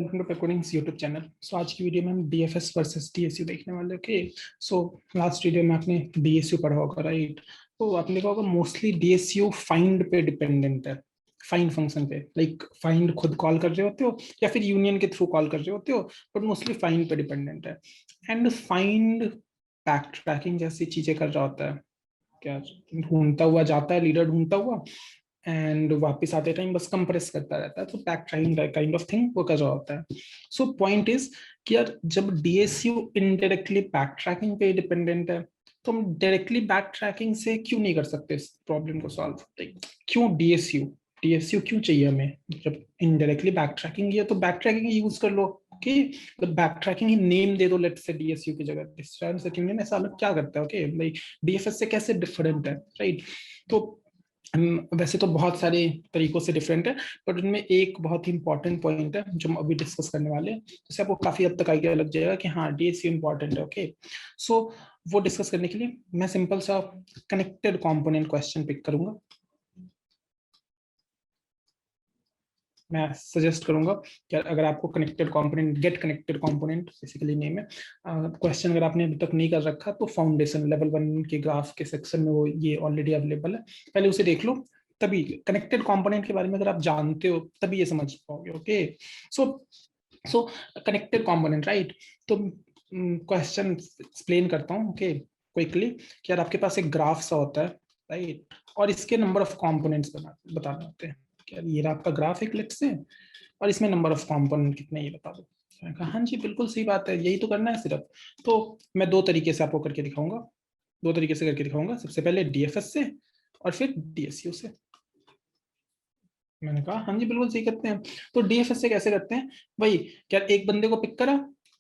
Welcome to Techodings YouTube channel. So आज की video में हम डीएफएस वर्सेस डीएसयू देखने वाले। ओके, सो लास्ट वीडियो में आपने डीएसयू पढ़ा होगा, राइट? तो आपने देखा होगा मोस्टली डीएसयू फाइंड पे डिपेंडेंट है, फाइंड फंक्शन पे। लाइक फाइंड खुद कॉल कर रहे होते हो या फिर यूनियन के थ्रू कॉल कर रहे होते हो, बट मोस्टली फाइंड पे डिपेंडेंट है। एंड फाइंड बैक ट्रैकिंग जैसी चीजें कर रहा होता है। क्या ढूंढता हुआ जाता है, लीडर ढूंढता हुआ, एंड वापस आते टाइम बस कंप्रेस करता रहता है। तो back tracking kind of thing वो कर रहा होता है। सो पॉइंट इज कि यार जब डीएसयू इनडायरेक्टली बैक ट्रैकिंग पे डिपेंडेंट है, तो हम डायरेक्टली बैक ट्रैकिंग से क्यों नहीं कर सकते इस प्रॉब्लम को सॉल्व? क्यों डीएसयू डीएसयू क्यों चाहिए हमें? जब इनडायरेक्टली बैक ट्रैकिंग है तो बैक ट्रैकिंग यूज कर लो। ओके, तो बैक ट्रैकिंग ही नेम दे दो, लेट्स से डीएसयू की जगह डिस्टेंस यूनियन। ऐसा अलग क्या करता है? ओके, लाइक डीएफएस से कैसे डिफरेंट है, राइट? तो वैसे तो बहुत सारे तरीकों से डिफरेंट है, बट उनमें एक बहुत ही इंपॉर्टेंट पॉइंट है जो हम अभी डिस्कस करने वाले हैं, जिससे आपको काफी हद तक आइडिया लग जाएगा कि हाँ डीएसयू इंपॉर्टेंट है। ओके, सो वो डिस्कस करने के लिए मैं सिंपल सा कनेक्टेड कंपोनेंट क्वेश्चन पिक करूंगा। मैं सजेस्ट करूंगा कि अगर आपको connected component, get connected component basically name है, क्वेश्चन अगर आपने अभी तक नहीं कर रखा तो फाउंडेशन लेवल 1 के ग्राफ के सेक्शन में वो ये ऑलरेडी अवेलेबल है, पहले उसे देख लो। तभी कनेक्टेड कंपोनेंट के बारे में अगर आप जानते हो तभी ये समझ पाओगे। ओके, सो सो कनेक्टेड कंपोनेंट, राइट? तो क्वेश्चन एक्सप्लेन करता हूँ ओके क्विकली कि यार आपके पास एक ग्राफ सा होता है, राइट? और इसके नंबर ऑफ कंपोनेंट्स बताने होते हैं। ये आपका ग्राफ एक लेट से, और इसमें नंबर ऑफ कंपोनेंट कितने ये बता दो। मैंने कहा हाँ जी बिल्कुल सही बात है, यही तो करना है सिर्फ। तो मैं दो तरीके से आपको करके दिखाऊंगा, दो तरीके से करके दिखाऊंगा। सबसे पहले डीएफएस से और फिर डीएसयू से। मैंने कहा हाँ जी बिल्कुल सही करते हैं। तो डीएफएस से कैसे करते हैं भाई? क्या एक बंदे को पिक करा,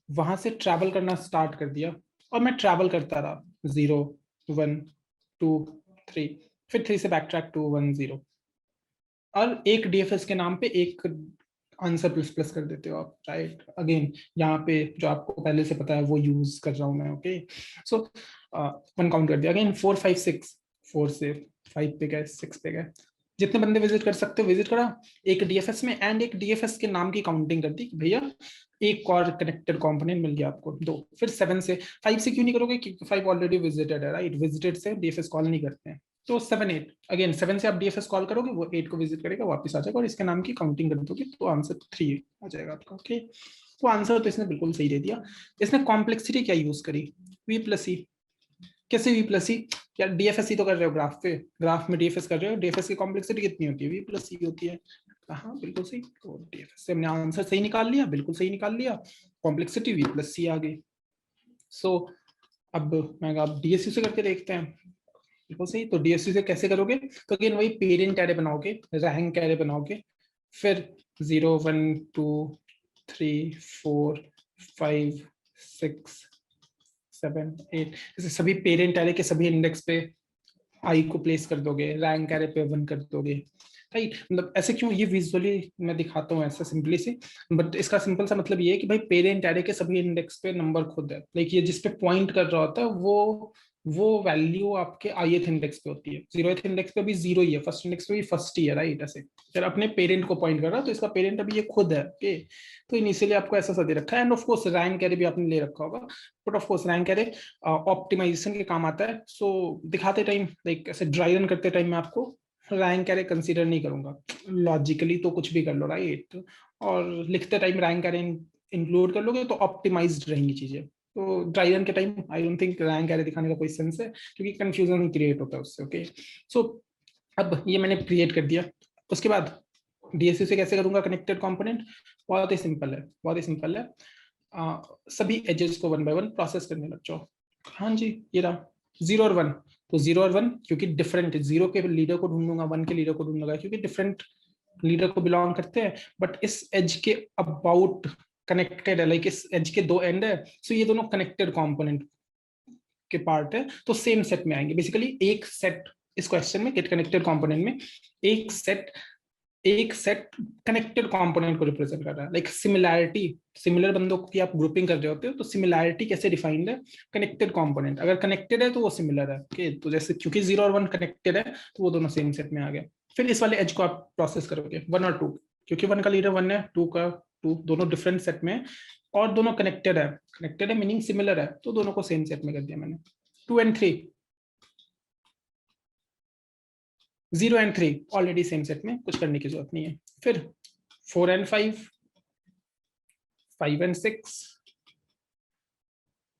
वहां से ट्रैवल करना स्टार्ट कर दिया, और मैं ट्रैवल करता रहा 0 1 2 3, फिर 3 से बैक ट्रैक टू 1 0, और एक डीएफएस के नाम पे एक आंसर प्लस प्लस कर देते हो आप, राइट? अगेन यहाँ पे जो आपको पहले से पता है वो यूज कर रहा हूँ मैं। ओके, सो 1 काउंट कर दिया, अगेन 4 5 6, 4 से 5 पे गए, 6 पे गए, जितने बंदे विजिट कर सकते हो विजिट करा एक डीएफएस में, एंड एक डीएफएस के नाम की काउंटिंग कर दी कि भैया एक और कनेक्टेड कंपोनेंट मिल गया आपको, 2। फिर 7 से, 5 से क्यों नहीं करोगे? क्योंकि 5 ऑलरेडी विजिटेड है, राइट? विजिटेड से डीएफएस कॉल नहीं करते हैं। तो 7 8, अगेन 7 से आप डीएफएस कॉल करोगे, वो 8 को विजिट करेगा, वापस आ जाएगा, और इसके नाम की काउंटिंग कर दोगे तो आंसर 3 आ जाएगा आपका। ओके, तो आंसर तो इसने बिल्कुल सही दे दिया। इसने कॉम्प्लेक्सिटी क्या यूज करी? वी प्लस ई। कैसे वी प्लस ई? यार डीएफएस ही तो कर रहे हो ग्राफ पे, ग्राफ में डीएफएस कर रहे हो, डीएफएस की कॉम्प्लेक्सिटी कितनी होती है? वी प्लस ई होती है। हाँ बिल्कुल सही, तो डीएफएस से हमने आंसर सही निकाल लिया, बिल्कुल सही निकाल लिया, कॉम्प्लेक्सिटी वी प्लस सी आ गई। सो अब मैं डीएसयू से करके देखते हैं। बिल्कुल सही, तो डीएसयू से कैसे करोगे? तो अगेन वही पेरेंट एरे बनाओगे, रैंक एरे बनाओगे, फिर 0 1 2 3 4 5 6 7 8, जैसे सभी पेरेंट एरे के सभी इंडेक्स पे आई को प्लेस कर दोगे, रैंक एरे पे 1 कर दोगे, राइट? मतलब ऐसे क्यों? ये विजुअली मैं दिखाता हूँ ऐसा सिंपली से, बट इसका सिंपल सा मतलब ये है कि भाई पेरेंट एरे के सभी इंडेक्स पे नंबर खुद है, लाइक ये जिस पे पॉइंट कर रहा होता है वो वैल्यू आपके ith इंडेक्स पे होती है। 0th इंडेक्स पे भी 0 ही है, फर्स्ट इंडेक्स पे भी फर्स्ट ही है, राइट? ऐसे अगर अपने पेरेंट को पॉइंट कर रहा है तो इसका पेरेंट अभी ये खुद है। ओके, तो इनिशियली आपको ऐसा सा दे रखा है, and of course rank array भी आपने ले रखा होगा, but of course rank array optimisation के काम आता है। सो दिखाते टाइम, लाइक ऐसे ड्राई रन करते टाइम में आपको रैंक एरे कंसीडर नहीं करूंगा, लॉजिकली तो कुछ भी कर लो, राइट? और लिखते टाइम रैंक एरे इंक्लूड कर लोगे तो ऑप्टिमाइज्ड रहेंगी चीजें। तो ड्राई रन के time I don't think rank array दिखाने का कोई सेंस है, क्योंकि कंफ्यूजन क्रिएट होता है उससे। ओके, सो अब ये मैंने क्रिएट कर दिया। उसके बाद डीएसयू से कैसे करूंगा कनेक्टेड कंपोनेंट? बहुत ही सिंपल है, बहुत ही सिंपल है। सभी एजेस को 1 बाय 1 प्रोसेस करने लग जाओ। हाँ जी, ये रहा 0 और 1। तो 0 और 1 क्योंकि डिफरेंट है, 0 के लीडर को ढूंढूंगा, 1 के लीडर को ढूंढूंगा, क्योंकि डिफरेंट लीडर को बिलोंग करते हैं, बट इस एज के अबाउट कनेक्टेड है, लाइक इस एज के 2 एंड है, सो ये दोनों कनेक्टेड कंपोनेंट के पार्ट है, तो सेम सेट में आएंगे। बेसिकली एक सेट इस क्वेश्चन में, गेट कनेक्टेड कंपोनेंट में एक सेट कनेक्टेड कंपोनेंट को रिप्रेजेंट कर रहा है, लाइक सिमिलैरिटी, सिमिलर बंदों की आप ग्रुपिंग कर रहे होते हो, तो सिमिलैरिटी कैसे डिफाइंड है? कनेक्टेड कंपोनेंट अगर कनेक्टेड है तो वो सिमिलर है। ओके, तो जैसे क्योंकि 0 और 1 कनेक्टेड है तो वो दोनों सेम सेट में आ गए। फिर इस वाले एज को आप प्रोसेस करोगे 1 और 2, क्योंकि 1 का लीडर 1 है, 2 का 2, दोनों डिफरेंट सेट में और दोनों कनेक्टेड है मीनिंग सिमिलर है, तो दोनों को सेम सेट में कर दिया मैंने। 2 and 3, 0 and 3 already same set में, कुछ करने की जरूरत नहीं है। फिर 4 and 5, 5 and 6,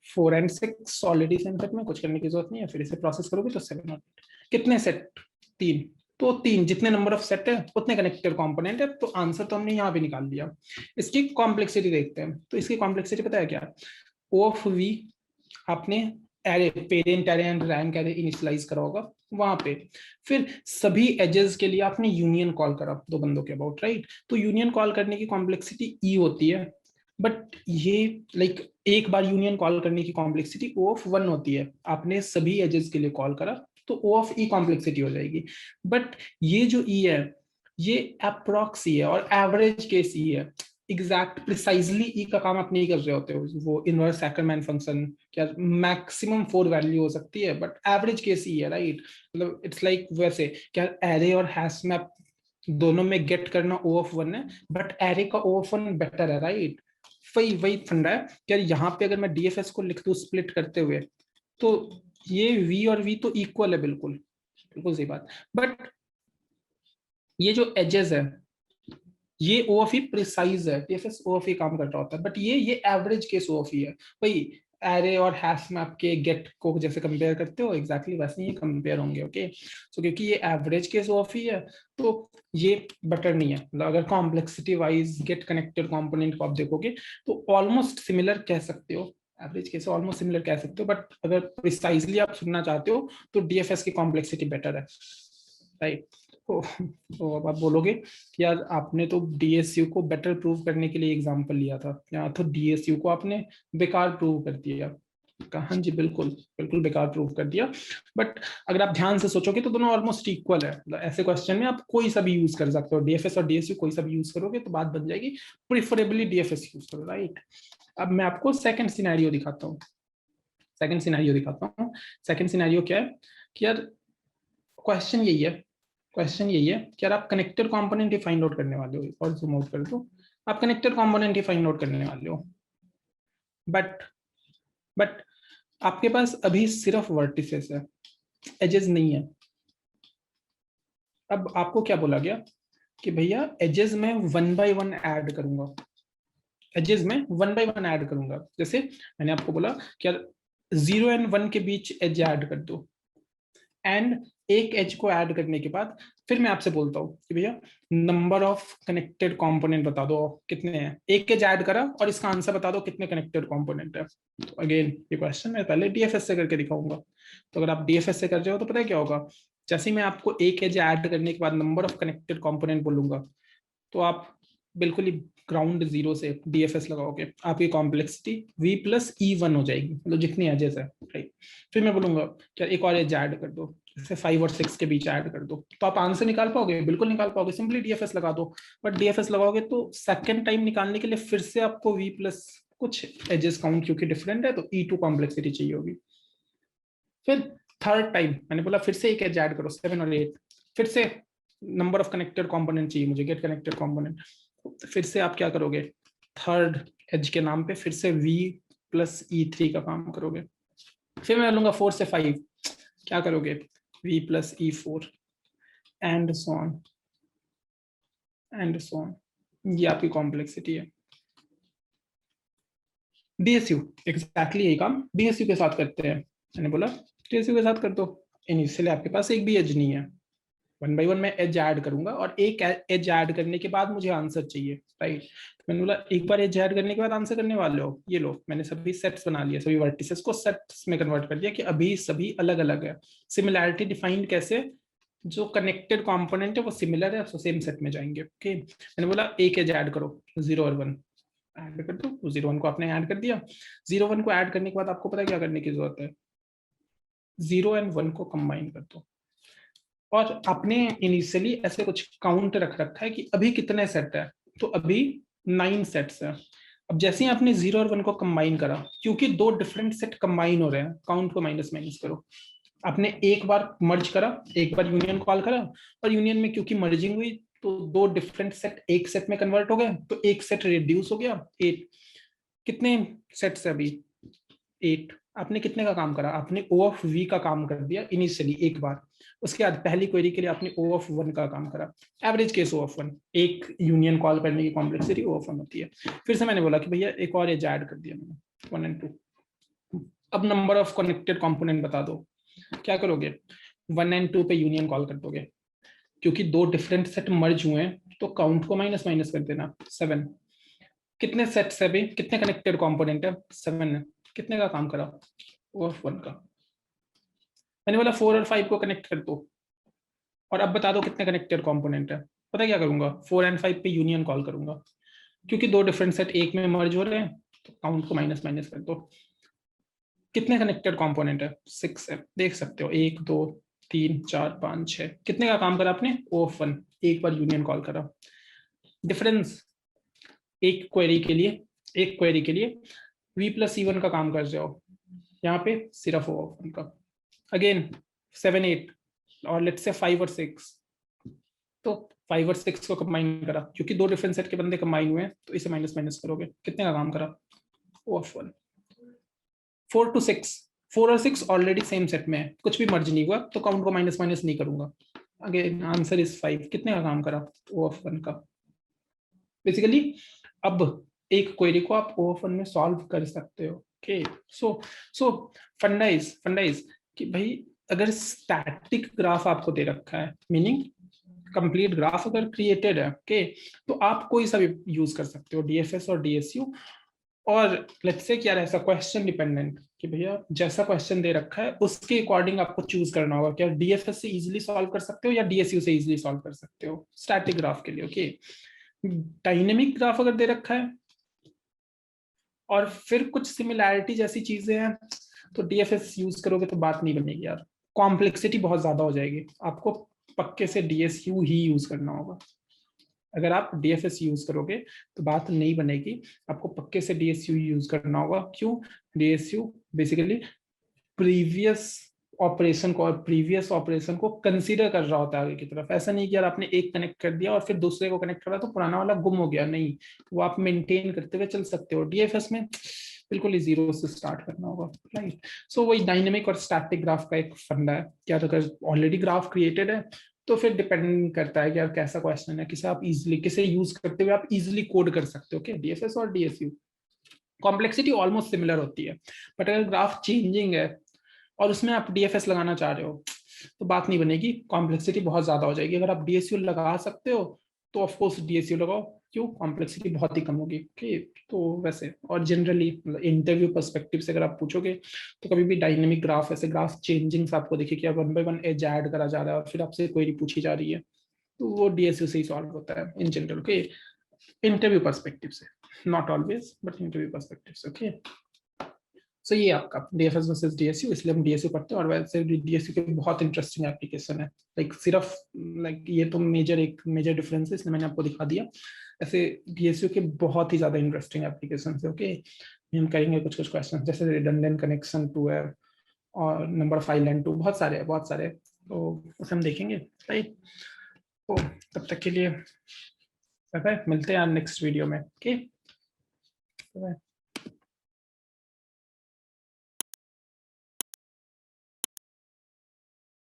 4 and 6 already same set में, कुछ करने की जरूरत नहीं है। फिर इसे प्रोसेस करोगे तो 7 और 8, कितने सेट? 3, तो 3 जितने नंबर ऑफ सेट है उतने कनेक्टेड कंपोनेंट है, तो आंसर तो हमने यहाँ पे निकाल लिया। इसकी कॉम्प्लेक्सिटी देखते हैं, तो इसकी कॉम्प्लेक्सिटी पता है क्या? O of V आपने array, parent array and rank array initialise करा होगा वहां पे, फिर सभी एजेस के लिए आपने यूनियन कॉल करा दो बंदों के अबाउट, राइट? तो यूनियन कॉल करने की कॉम्प्लेक्सिटी E होती है, बट ये लाइक एक बार यूनियन कॉल करने की कॉम्प्लेक्सिटी O of 1 होती है। आपने सभी एजेस के लिए कॉल करा तो O of E कॉम्प्लेक्सिटी हो जाएगी। बट ये जो E है ये अप्रॉक्स E है और एवरेज केस E है। एग्जैक्ट प्रिसाइजली ई का काम आप नहीं कर रहे होते हो, वो इनवर्स एक्करमैन फंक्शन क्या मैक्सिमम 4 वैल्यू हो सकती है, बट एवरेज केस ही है, राइट? मतलब इट्स लाइक वैसे क्या एरे और हैश मैप दोनों में गेट करना O of 1 है, बट एरे का O of 1 बेटर है, राइट? वही वही फंडा है क्या यहाँ पे अगर मैं DFS को लिख दूं स्प्लिट करते हुए, तो ये V और V तो इक्वल है, बिल्कुल बिल्कुल सही बात। बट ये जो एजेस है ये O of E प्रिसाइज है, DFS O of E काम कर रहा होता है, बट ये average case O of E है। भाई एरे और हैश मैप के गेट को जैसे कंपेयर करते हो एग्जैक्टली वैसे ही कंपेयर होंगे, ओके? सो क्योंकि ये average case O of E है तो ये बेटर नहीं है। मतलब अगर complexity wise get connected component को आप देखोगे तो ऑलमोस्ट सिमिलर कह सकते हो, एवरेज केस ऑलमोस्ट सिमिलर कह सकते हो, बट अगर प्रिसाइजली आप सुनना चाहते हो तो DFS की कॉम्प्लेक्सिटी बेटर है, राइट? तो अब आप बोलोगे कि यार आपने तो DSU को बेटर प्रूव करने के लिए एग्जांपल लिया था, या तो DSU को आपने बेकार प्रूव कर दिया। कहा हाँ जी, बिल्कुल बिल्कुल बेकार प्रूव कर दिया। बट अगर आप ध्यान से सोचोगे तो दोनों ऑलमोस्ट इक्वल है। ऐसे क्वेश्चन में आप कोई सा भी यूज कर सकते हो, DFS और DSU कोई सा भी यूज करोगे तो बात बन जाएगी। प्रिफरेबली DFS यूज करो, राइट? अब मैं आपको सेकंड सिनेरियो दिखाता हूँ। सेकंड सिनेरियो क्या है कि यार क्वेश्चन यही है कि यार आप कनेक्टेड कंपोनेंट ही फाइंड आउट करने वाले हो, और जूम आउट कर दो, आप कनेक्टेड कंपोनेंट ही फाइंड आउट करने वाले हो, बट आपके पास अभी सिर्फ वर्टिसेस है, एजेस नहीं है। अब आपको क्या बोला गया कि भैया एजेस में 1 by 1 ऐड करूंगा, एजेस में 1 by 1 ऐड करूंगा। जैसे मैंने आपको बोला कि यार 0 and 1 के बीच एज ऐड कर दो, एंड एक एज को ऐड करने के बाद फिर मैं आपसे बोलता हूँ कि भैया नंबर ऑफ कनेक्टेड कंपोनेंट बता दो कितने हैं। एक एज ऐड करा और इसका आंसर बता दो कितने कनेक्टेड कंपोनेंट है। तो अगेन ये क्वेश्चन मैं पहले DFS से करके दिखाऊंगा। तो अगर आप DFS से कर रहे हो तो पता है क्या होगा, जैसे ही मैं आपको एक एज ऐड करने के बाद नंबर ऑफ कनेक्टेड कंपोनेंट बोलूंगा तो आप बिल्कुल ही ग्राउंड जीरो से DFS लगाओगे, आपकी कॉम्प्लेक्सिटी V plus E1 हो जाएगी, मतलब जितनी एजेस है, राइट? फिर मैं बोलूंगा क्या एक और एज ऐड कर दो, जैसे 5 और 6 के बीच ऐड कर दो, तो आप आंसर निकाल पाओगे? बिल्कुल निकाल पाओगे, सिंपली DFS लगा दो। बट DFS लगाओगे तो सेकंड टाइम निकालने के लिए फिर से आपको V plus कुछ एजेस काउंट क्योंकि डिफरेंट है तो E2 कॉम्प्लेक्सिटी चाहिए होगी। फिर थर्ड टाइम मैंने बोला फिर से एक एज ऐड करो 7 और 8, फिर से नंबर ऑफ कनेक्टेड कंपोनेंट चाहिए मुझे, गेट कनेक्टेड कंपोनेंट। फिर से आप क्या करोगे, थर्ड एज के नाम पे फिर से V plus E3 का काम करोगे। फिर मैं लूंगा 4 से 5, क्या करोगे, V plus E4 and so on and so on. ये आपकी कॉम्प्लेक्सिटी है। DSU एग्जैक्टली यही काम DSU के साथ करते हैं। मैंने बोला DSU के साथ कर दो, इनिशियली आपके पास एक भी एज नहीं है, 1 by 1 मैं एज ऐड करूंगा और एक एज ऐड करने के बाद मुझे आंसर चाहिए, राइट? मैंने बोला एक बार एज ऐड करने के बाद आंसर करने वाले हो, ये लो मैंने सभी सेट्स बना लिए, सभी वर्टिसेस को सेट्स में कन्वर्ट कर दिया कि अभी सभी अलग अलग है। सिमिलैरिटी डिफाइंड कैसे, जो कनेक्टेड कंपोनेंट है वो सिमिलर है, सेम सेट में जाएंगे, ओके? मैंने बोला एक एज ऐड करो 0 और 1 ऐड कर दो, 0 1 को आपने ऐड कर दिया। 0 1 को ऐड करने के बाद आपको पता है क्या करने की जरूरत है, 0 and 1 को कंबाइन कर दो। और आपने इनिशियली ऐसे कुछ काउंट रख रखा है कि अभी कितने सेट है, तो अभी 9 सेट्स है। अब जैसे ही आपने 0 और 1 को कंबाइन करा, क्योंकि दो डिफरेंट सेट कंबाइन हो रहे हैं, काउंट को माइनस माइनस करो। आपने एक बार मर्ज करा, एक बार यूनियन कॉल करा, और यूनियन में क्योंकि मर्जिंग हुई तो दो डिफरेंट सेट एक सेट में कन्वर्ट हो गए, तो एक सेट रिड्यूस हो गया 8। कितने सेट्स है अभी? 8। आपने कितने का काम करा? आपने O ऑफ V का काम कर दिया इनिशियली एक बार, उसके बाद पहली क्वेरी के लिए आपने O ऑफ 1 का काम करा। एवरेज केस O ऑफ 1, एक यूनियन कॉल करने की कॉम्प्लेक्सिटी O ऑफ 1 होती है। फिर से मैंने बोला कि भैया एक और एज ऐड कर दिया मैंने 1 and 2। अब नंबर ऑफ कनेक्टेड कंपोनेंट बता दो। क्या करोगे? 1 and 2 पे यूनियन कॉल कर दोगे, क्योंकि दो डिफरेंट सेट मर्ज हुए हैं तो काउंट को माइनस माइनस कर देना। 7। कितने सेट्स है भाई? कितने कनेक्टेड कंपोनेंट है? 7 है। कितने का काम करा? O ऑफ 1 का। मैंने बोला 4 और 5 को कनेक्ट कर दो, और अब बता दो कितने कनेक्टेड कंपोनेंट है। पता क्या करूंगा? 4 and 5 पे यूनियन कॉल करूंगा, क्योंकि दो डिफरेंट सेट एक में मर्ज हो रहे हैं तो काउंट को माइनस माइनस कर दो। कितने कनेक्टेड कंपोनेंट है? 6 है। देख सकते हो 1 2 3 4 5 6। कितने का काम करा आपने? O ऑफ 1, एक बार यूनियन कॉल करा। डिफरेंस एक क्वेरी के लिए V प्लस C1 का काम कर रहे हो, यहाँ पे सिर्फ O ऑफ 1 का। अगेन 7 8 और लेट्स से 5 और 6, तो 5 और 6 को कंबाइन करा, क्योंकि दो डिफरेंट सेट के बंदे कंबाइन हुए हैं तो इसे माइनस माइनस करोगे। कितने का काम करा? O of 1। 4 to 6, 4 और 6 ऑलरेडी सेम सेट में है, कुछ भी मर्ज नहीं हुआ तो काउंट को माइनस माइनस नहीं करूंगा। Again answer is 5। कितने का काम करा? O ऑफ 1 का। बेसिकली अब एक क्वेरी को आप O ऑफ 1 में सॉल्व कर सकते हो। ओके, सो फंडा इज कि भाई अगर स्टैटिक ग्राफ आपको दे रखा है, मीनिंग कंप्लीट ग्राफ अगर क्रिएटेड है, ओके, तो आप कोई सा भी यूज कर सकते हो, डीएफएस और डीएसयू। और लेट्स से क्या ऐसा क्वेश्चन डिपेंडेंट कि भैया जैसा क्वेश्चन दे रखा है उसके अकॉर्डिंग आपको चूज करना होगा, क्या डीएफएस से इजीली सॉल्व कर सकते हो या डीएसयू से इजीली सॉल्व कर सकते हो स्टैटिक ग्राफ के लिए। ओके, डायनेमिक ग्राफ अगर दे रखा है और फिर कुछ सिमिलैरिटी जैसी चीजें हैं तो डीएफएस यूज करोगे तो बात नहीं बनेगी यार, कॉम्प्लेक्सिटी बहुत ज्यादा हो जाएगी। आपको पक्के से डीएसयू ही यूज करना होगा। अगर आप डीएफएस यूज करोगे तो बात नहीं बनेगी, आपको पक्के से डीएसयू यूज करना होगा। क्यों? डीएसयू बेसिकली प्रीवियस ऑपरेशन को कंसीडर कर रहा होता है आगे की तरफ। ऐसा नहीं कि यार आपने एक कनेक्ट कर दिया और फिर दूसरे को कनेक्ट करा तो पुराना वाला गुम हो गया, नहीं, वो आप मेंटेन करते हुए चल सकते हो। डीएफएस में बिल्कुल ही जीरो से स्टार्ट करना होगा, राइट। सो वही डायनेमिक और स्टैटिक ग्राफ का एक फंडा है। क्या अगर ऑलरेडी ग्राफ क्रिएटेड है तो फिर डिपेंड करता है कि यार कैसा क्वेश्चन है, किसे यूज करते हुए आप इजिली कोड कर सकते हो। डीएफएस और डीएसयू कॉम्प्लेक्सिटी ऑलमोस्ट सिमिलर होती है, बट अगर ग्राफ चेंजिंग है और उसमें आप डीएफएस लगाना चाह रहे हो तो बात नहीं बनेगी, कॉम्प्लेक्सिटी बहुत ज्यादा हो जाएगी। अगर आप डीएसयू लगा सकते हो तो ऑफकोर्स डीएसयू लगाओ, क्यों? कॉम्प्लेक्सिटी बहुत ही कम होगी। ओके, तो वैसे और जनरली इंटरव्यू पर्सपेक्टिव से अगर आप पूछोगे तो कभी भी डायनेमिक ग्राफ, ऐसे ग्राफ चेंजिंग आपको देखिए कि 1 by 1 एज ऐड करा जा रहा है और फिर आपसे क्वेरी पूछी जा रही है, तो वो डीएसयू से ही सॉल्व होता है in general. Okay, interview perspective से, not always but interview perspective से। ओके, सो ये आपका डीएफएस वर्सेस डीएसयू, इसलिए हम डीएसयू पढ़ते हैं। और वैसे डीएसयू के बहुत इंटरेस्टिंग एप्लीकेशन है, लाइक सिर्फ लाइक ये तो एक मेजर डिफरेंस है, इसलिए मैंने आपको दिखा दिया। ऐसे डीएसयू के बहुत ही ज्यादा इंटरेस्टिंग एप्लीकेशन है। ओके, हम करेंगे कुछ कुछ क्वेश्चन, जैसे रिडंडेंट कनेक्शन 2 है और नंबर ऑफ आइलैंड 2, बहुत सारे तो उसे हम देखेंगे, राइट। तो तब तक के लिए मिलते हैं नेक्स्ट वीडियो में। Okay, bye.